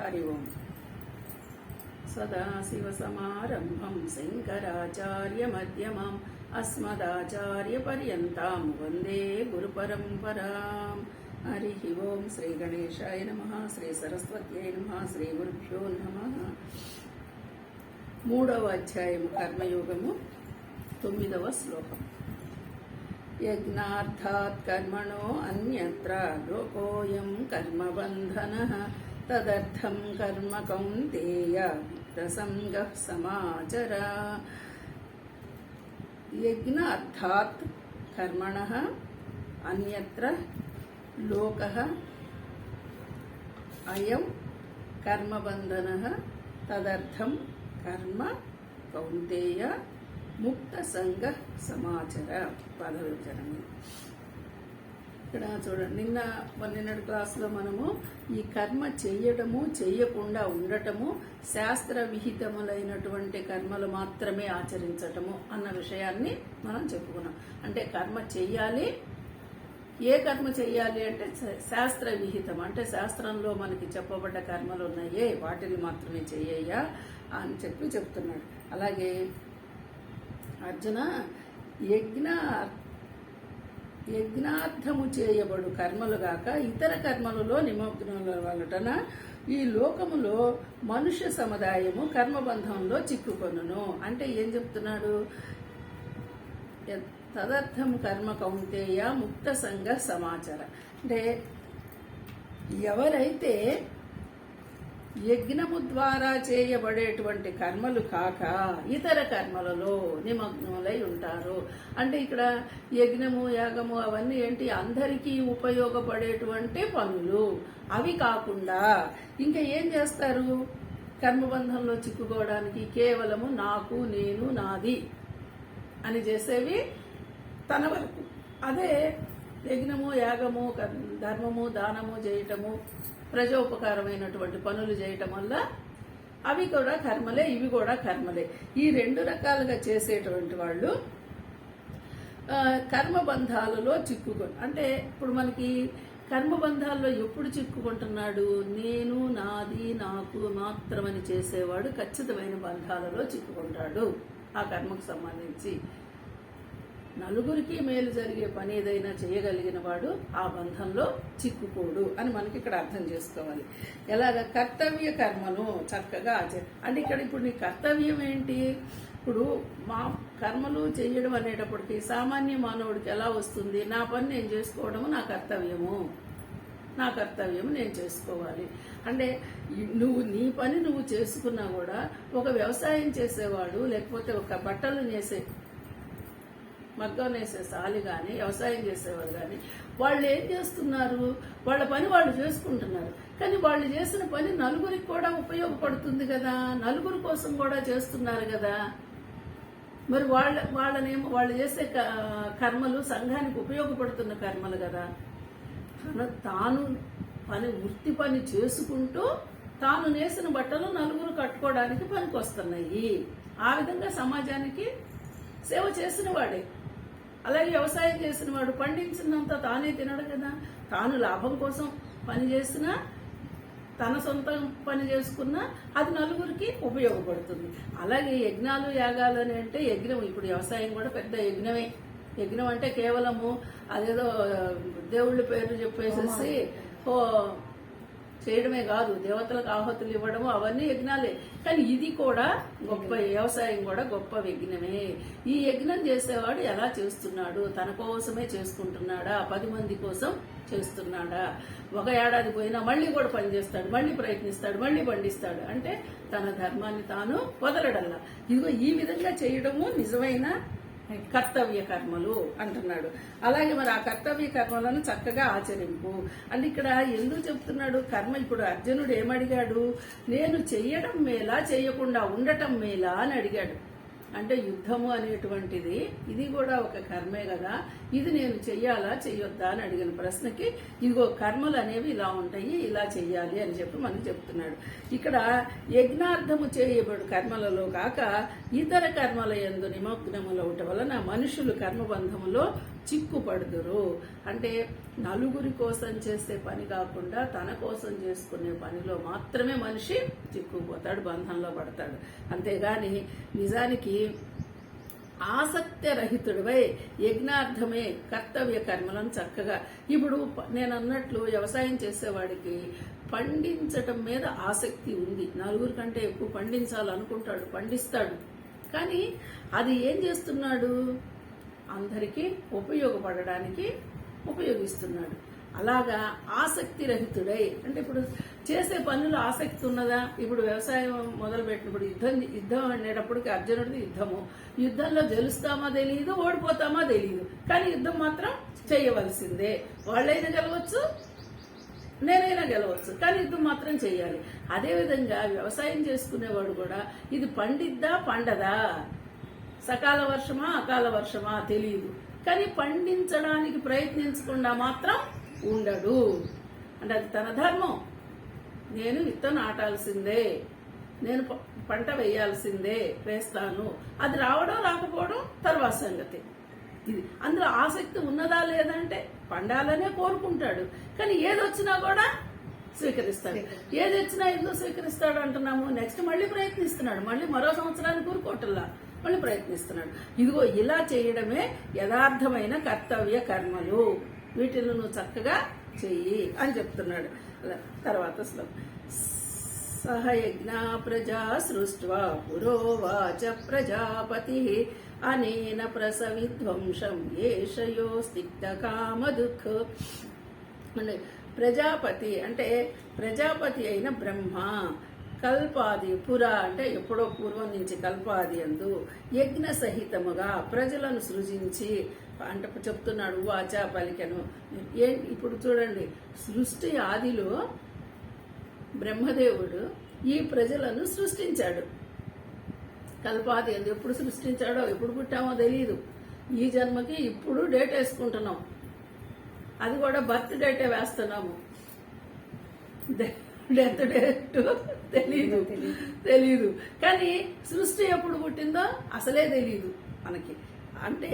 హరి ఓం. సదాశివసమారంభం శంకరాచార్యమధ్యమాం అస్మదాచార్యపర్యంతాం వందే గురుపరంపరాం. హరి ఓం. శ్రీ గణేశాయ నమః. శ్రీ సరస్వత్యై నమః. శ్రీ గురుభ్యో నమః. 3వ అధ్యాయము కర్మయోగము 9వ శ్లోకం. యజ్ఞార్థాత్ కర్మణో అన్యత్ర లోకోయం కర్మబంధనః తదర్థం కర్మ కౌంతేయ విత్తసంగః సమాచర. యజ్ఞార్థాత్ కర్మణః అన్యత్ర లోకః అయం కర్మబంధనః తదర్థం కర్మ కౌంతేయ ముక్త సంగ సమాచర. పద విభజన. ఇక్కడ చూడండి, నిన్నటి క్లాసులో మనము ఈ కర్మ చేయడము చేయకుండా ఉండటము శాస్త్ర విహితములైనటువంటి కర్మలు మాత్రమే ఆచరించటము అన్న విషయాన్ని మనం చెప్పుకున్నాం. అంటే కర్మ చెయ్యాలి, ఏ కర్మ చెయ్యాలి అంటే శాస్త్ర విహితం, అంటే శాస్త్రంలో మనకి చెప్పబడ్డ కర్మలు ఉన్నాయే వాటిని మాత్రమే చెయ్యయ్యా అని చెప్తున్నాడు. అలాగే అర్జున, యజ్ఞార్థము చేయబడు కర్మలు గాక ఇతర కర్మలలో నిమగ్నముల వలన ఈ లోకములో మనుష్య సముదాయము కర్మబంధంలో చిక్కుకొనును. అంటే ఏం చెప్తున్నాడు? తదర్థం కర్మ కౌంతేయ ముక్త సంగ సమాచార. అంటే ఎవరైతే యజ్ఞము ద్వారా చేయబడేటువంటి కర్మలు కాక ఇతర కర్మలలో నిమగ్నములై ఉంటారు. అంటే ఇక్కడ యజ్ఞము యాగము అవన్నీ ఏంటి? అందరికీ ఉపయోగపడేటువంటి పనులు. అవి కాకుండా ఇంకా ఏం చేస్తారు? కర్మబంధంలో చిక్కుకోవడానికి కేవలము నాకు, నేను, నాది అని చేసేవి తన వరకు. అదే యజ్ఞము యాగము ధర్మము దానము చేయటము ప్రజోపకారమైనటువంటి పనులు చేయటం వల్ల అవి కూడా కర్మలే, ఇవి కూడా కర్మలే. ఈ 2 రకాలుగా చేసేటువంటి వాళ్ళు కర్మబంధాలలో అంటే ఇప్పుడు మనకి కర్మబంధాల్లో ఎప్పుడు చిక్కుకుంటున్నాడు? నేను, నాది, నాకు మాత్రమని చేసేవాడు ఖచ్చితమైన బంధాలలో చిక్కుకుంటాడు. ఆ కర్మకు సంబంధించి నలుగురికి మేలు జరిగే పని ఏదైనా చేయగలిగిన వాడు ఆ బంధంలో చిక్కుకోడు అని మనకి ఇక్కడ అర్థం చేసుకోవాలి. ఎలాగ? కర్తవ్య కర్మను చక్కగా అంటే ఇక్కడ ఇప్పుడు నీ కర్తవ్యం ఏంటి? ఇప్పుడు మా కర్మలు చేయడం అనేటప్పటికీ సామాన్య మానవుడికి ఎలా వస్తుంది? నా పని నేను చేసుకోవడము నా కర్తవ్యము నేను చేసుకోవాలి. అంటే నీ పని నువ్వు చేసుకున్నా కూడా ఒక వ్యవసాయం చేసేవాడు, లేకపోతే ఒక బట్టలు మగ్గం నేసే సాలి కానీ వ్యవసాయం చేసేవారు కానీ వాళ్ళు ఏం చేస్తున్నారు? వాళ్ళ పని వాళ్ళు చేసుకుంటున్నారు. కానీ వాళ్ళు చేసిన పని నలుగురికి కూడా ఉపయోగపడుతుంది కదా, నలుగురి కోసం కూడా చేస్తున్నారు కదా. మరి వాళ్ళు చేసే కర్మలు సంఘానికి ఉపయోగపడుతున్న కర్మలు కదా. తాను వృత్తి పని చేసుకుంటూ తాను నేసిన బట్టలు నలుగురు కట్టుకోవడానికి పనికి వస్తున్నాయి. ఆ విధంగా సమాజానికి సేవ చేసిన వాడే. అలాగే వ్యవసాయం చేసిన వాడు పండించినంత తానే తినడు కదా. తాను లాభం కోసం పని చేసినా, తన సొంత పని చేసుకున్నా అది నలుగురికి ఉపయోగపడుతుంది. అలాగే యజ్ఞాలు యాగాలు అని అంటే యజ్ఞం, ఇప్పుడు వ్యవసాయం కూడా పెద్ద యజ్ఞమే. యజ్ఞం అంటే కేవలము అదేదో దేవుళ్ళ పేరు చెప్పేసేసి చేయడమే కాదు, దేవతలకు ఆహుతులు ఇవ్వడము అవన్నీ యజ్ఞాలే. కానీ ఇది కూడా గొప్ప, వ్యవసాయం కూడా గొప్ప యజ్ఞమే. ఈ యజ్ఞం చేసేవాడు ఎలా చేస్తున్నాడు? తన కోసమే చేసుకుంటున్నాడా? 10 మంది కోసం చేస్తున్నాడా? ఒక ఏడాది పోయినా మళ్ళీ కూడా పనిచేస్తాడు, మళ్ళీ ప్రయత్నిస్తాడు, మళ్ళీ పండిస్తాడు. అంటే తన ధర్మాన్ని తాను వదలడల్లా. ఇదిగో ఈ విధంగా చేయడము నిజమైన కర్తవ్య కర్మలు అంటున్నాడు. అలాగే మరి ఆ కర్తవ్య కర్మలను చక్కగా ఆచరింపు అంటే ఇక్కడ ఎందుకు చెప్తున్నాడు? కర్మ ఇప్పుడు అర్జునుడు ఏమడిగాడు? నేను చెయ్యడం మేలా చేయకుండా ఉండటం మేలా అని అడిగాడు. అంటే యుద్ధము అనేటువంటిది ఇది కూడా ఒక కర్మే కదా, ఇది నేను చెయ్యాలా చెయ్యొద్దా అని అడిగిన ప్రశ్నకి ఇదిగో కర్మలు అనేవి ఇలా ఉంటాయి, ఇలా చెయ్యాలి అని చెప్పి మనకు చెప్తున్నాడు. ఇక్కడ యజ్ఞార్థము చేయబడు కర్మలలో కాక ఇతర కర్మల యందు నిమగ్నములవటం వలన మనుషులు కర్మబంధములో చిక్కుపడుదురు. అంటే నలుగురి కోసం చేసే పని కాకుండా తన కోసం చేసుకునే పనిలో మాత్రమే మనిషి చిక్కుపోతాడు, బంధంలో పడతాడు. అంతేగాని నిజానికి ఆసక్తిరహితుడివై యజ్ఞార్థమే కర్తవ్య కర్మలను చక్కగా, ఇప్పుడు నేను అన్నట్లు వ్యవసాయం చేసేవాడికి పండించటం మీద ఆసక్తి ఉంది, నలుగురి కంటే ఎక్కువ పండించాలనుకుంటాడు, పండిస్తాడు. కానీ అది ఏం చేస్తున్నాడు, అందరికీ ఉపయోగపడడానికి ఉపయోగిస్తున్నాడు. అలాగా ఆసక్తి రహితుడై, అంటే ఇప్పుడు చేసే పనులు ఆసక్తి ఉన్నదా? ఇప్పుడు వ్యవసాయం మొదలుపెట్టినప్పుడు యుద్ధం అనేటప్పటికి అర్జునుడిది యుద్ధంలో గెలుస్తామా తెలియదు, ఓడిపోతామా తెలియదు, కానీ యుద్ధం మాత్రం చేయవలసిందే. వాళ్ళైనా గెలవచ్చు, నేనైనా గెలవచ్చు, కానీ యుద్ధం మాత్రం చేయాలి. అదేవిధంగా వ్యవసాయం చేసుకునేవాడు కూడా ఇది పండిద్దా పండదా, సకాల వర్షమా అకాల వర్షమా తెలియదు, కానీ పండించడానికి ప్రయత్నించకుండా మాత్రం ఉండడు. అంటే అది తన ధర్మం. నేను విత్తనం నాటాల్సిందే, నేను పంట వేయాల్సిందే, వేస్తాను. అది రావడం రాకపోవడం తర్వాత సంగతి. ఇది అందులో ఆసక్తి ఉన్నదా లేదంటే పండాలనే కోరుకుంటాడు, కానీ ఏదొచ్చినా కూడా స్వీకరిస్తాడు. ఏది వచ్చినా ఎందుకు స్వీకరిస్తాడు అంటున్నాము, నెక్స్ట్ మళ్ళీ ప్రయత్నిస్తున్నాడు, మళ్ళీ మరో సంవత్సరానికి కూరుకోవటంలా మళ్ళీ ప్రయత్నిస్తున్నాడు. ఇదిగో ఇలా చేయడమే యథార్థమైన కర్తవ్య కర్మలు, వీటిని నువ్వు చక్కగా చెయ్యి అని చెప్తున్నాడు. తర్వాత శ్లోకం, సహయజ్ఞ ప్రజా సృష్ట్వా పురోవాచ ప్రజాపతి అనేన ప్రసవిధ్వంసం ఏషయో స్తిగ్ధ కామ దుఃఖ. అంటే ప్రజాపతి అంటే ప్రజాపతి అయిన బ్రహ్మ, కల్పాది పుర అంటే ఎప్పుడో పూర్వం నుంచి కల్పాది అందు యజ్ఞ సహితముగా ప్రజలను సృజించి అంటే చెప్తున్నాడు. వాచ పలికెను. ఇప్పుడు చూడండి, సృష్టి ఆదిలో బ్రహ్మదేవుడు ఈ ప్రజలను సృష్టించాడు. కల్పాది అందు ఎప్పుడు సృష్టించాడో, ఎప్పుడు పుట్టామో తెలియదు. ఈ జన్మకి ఇప్పుడు డేట్ వేసుకుంటున్నాం, అది కూడా బర్త్ డేటే వేస్తున్నాము, డెత్ డేట్ తెలీదు. కానీ సృష్టి ఎప్పుడు పుట్టిందో అసలే తెలీదు మనకి. అంటే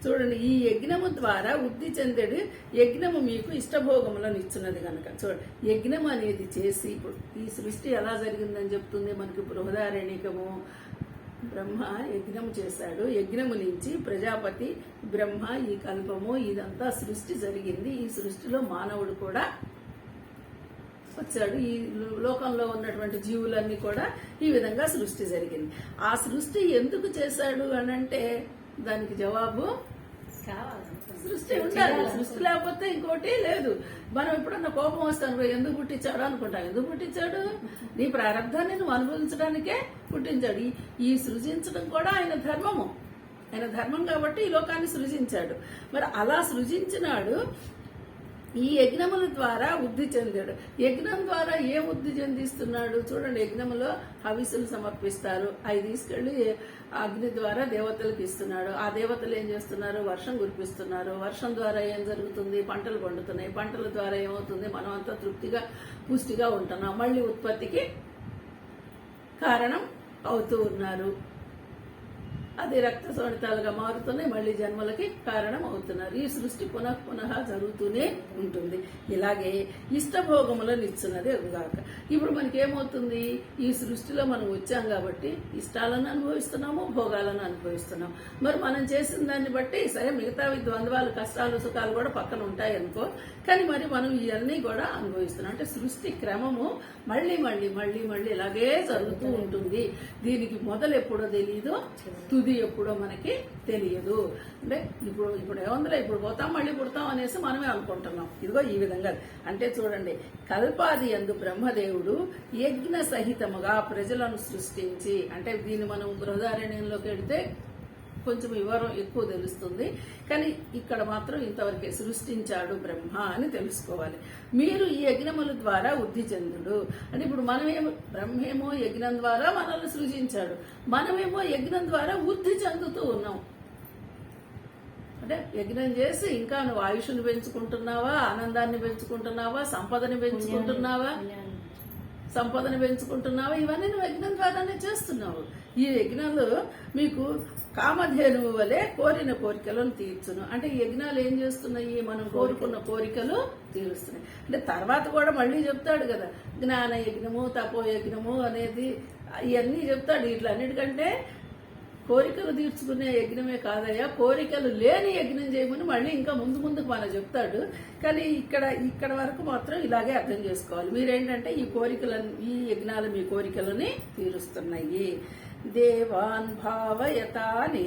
చూడండి, ఈ యజ్ఞము ద్వారా వృద్ధి చెందడు. యజ్ఞము మీకు ఇష్టభోగములను ఇచ్చినది కనుక చూడండి, యజ్ఞం అనేది చేసి ఇప్పుడు ఈ సృష్టి ఎలా జరిగిందని చెప్తుంది మనకి బృహదారణ్యకము. బ్రహ్మ యజ్ఞం చేశాడు, యజ్ఞము నుంచి ప్రజాపతి బ్రహ్మ ఈ కల్పము ఇదంతా సృష్టి జరిగింది. ఈ సృష్టిలో మానవుడు కూడా వచ్చాడు. ఈ లోకంలో ఉన్నటువంటి జీవులన్నీ కూడా ఈ విధంగా సృష్టి జరిగింది. ఆ సృష్టి ఎందుకు చేశాడు అనంటే దానికి జవాబు సృష్టి ఉండాలి. సృష్టి లేకపోతే ఇంకోటి లేదు. మనం ఎప్పుడన్నా కోపం వస్తాను, ఎందుకు పుట్టించాడు అనుకుంటాం. ఎందుకు పుట్టించాడు? నీ ప్రారంధాన్ని నువ్వు అనుభవించడానికే పుట్టించాడు. ఈ సృజించడం కూడా ఆయన ధర్మము, ఆయన ధర్మం కాబట్టి ఈ లోకాన్ని సృజించాడు. మరి అలా సృజించినాడు. ఈ యజ్ఞముల ద్వారా వృద్ధి చెందాడు. యజ్ఞం ద్వారా ఏ వృద్ధి చెందిస్తున్నాడు చూడండి. యజ్ఞములో హవిసులు సమర్పిస్తారు, అవి తీసుకెళ్లి అగ్ని ద్వారా దేవతలకు ఇస్తున్నాడు. ఆ దేవతలు ఏం చేస్తున్నారు? వర్షం కురిపిస్తున్నారు. వర్షం ద్వారా ఏం జరుగుతుంది? పంటలు పండుతున్నాయి. పంటల ద్వారా ఏమవుతుంది? మనం అంతా తృప్తిగా పుష్టిగా ఉంటున్నాం. మళ్ళీ ఉత్పత్తికి కారణం అవుతూ ఉన్నారు. అది రక్త శోణితాలుగా మారుతున్నాయి, మళ్ళీ జన్మలకి కారణం అవుతున్నారు. ఈ సృష్టి పునః జరుగుతూనే ఉంటుంది. ఇలాగే ఇష్టభోగములను ఇస్తున్నది గాక. ఇప్పుడు మనకి ఏమవుతుంది? ఈ సృష్టిలో మనం వచ్చాం కాబట్టి ఇష్టాలను అనుభవిస్తున్నాము, భోగాలను అనుభవిస్తున్నాం. మరి మనం చేసిన దాన్ని బట్టి సరే మిగతా ద్వంద్వాలు, కష్టాలు, సుఖాలు కూడా పక్కన ఉంటాయి అనుకో, కానీ మరి మనం ఇవన్నీ కూడా అనుభవిస్తున్నాం. అంటే సృష్టి క్రమము మళ్ళీ మళ్ళీ మళ్ళీ మళ్ళీ ఇలాగే జరుగుతూ ఉంటుంది. దీనికి మొదలు ఎప్పుడో తెలియదు, తుది ఎప్పుడో మనకి తెలియదు. అంటే ఇప్పుడు ఏముందిలే, ఇప్పుడు పోతాం మళ్ళీ పుడతాం అనేసి మనమే అనుకుంటున్నాం. ఇదిగో ఈ విధంగా. అంటే చూడండి, కల్పాది యందు బ్రహ్మదేవుడు యజ్ఞ సహితముగా ప్రజలను సృష్టించి, అంటే దీన్ని మనం బృహదారణ్యంలోకి వెడితే కొంచెం వివరం ఎక్కువ తెలుస్తుంది, కానీ ఇక్కడ మాత్రం ఇంతవరకే సృష్టించాడు బ్రహ్మ అని తెలుసుకోవాలి. మీరు ఈ యజ్ఞముల ద్వారా వృద్ధి చెందుడు. అంటే ఇప్పుడు మనమేమో బ్రహ్మేమో యజ్ఞం ద్వారా మనల్ని సృజించాడు, మనమేమో యజ్ఞం ద్వారా వృద్ధి చెందుతూ ఉన్నాం. అంటే యజ్ఞం చేసి ఇంకా నువ్వు ఆయుష్ను పెంచుకుంటున్నావా, ఆనందాన్ని పెంచుకుంటున్నావా, సంపదని పెంచుకుంటున్నావా, సంపదను పెంచుకుంటున్నావా, ఇవన్నీ నువ్వు యజ్ఞం ద్వారానే చేస్తున్నావు. ఈ యజ్ఞాలు మీకు కామధేనువు వలె కోరిన కోరికలను తీర్చును. అంటే ఈ యజ్ఞాలు ఏం చేస్తున్నాయి, మనం కోరుకున్న కోరికలు తీరుస్తున్నాయి. అంటే తర్వాత కూడా మళ్ళీ చెప్తాడు కదా, జ్ఞాన యజ్ఞము తపో యజ్ఞము అనేది ఇవన్నీ చెప్తాడు. ఇట్లన్నిటికంటే కోరికలు తీర్చుకునే యజ్ఞమే కాదయ్యా, కోరికలు లేని యజ్ఞం చేయమని మళ్ళీ ఇంకా ముందుకు మనం చెప్తాడు. కానీ ఇక్కడ వరకు మాత్రం ఇలాగే అర్థం చేసుకోవాలి. మీరేంటంటే ఈ యజ్ఞాలు మీ కోరికలని తీరుస్తున్నాయి. దేవాన్ భావయతానే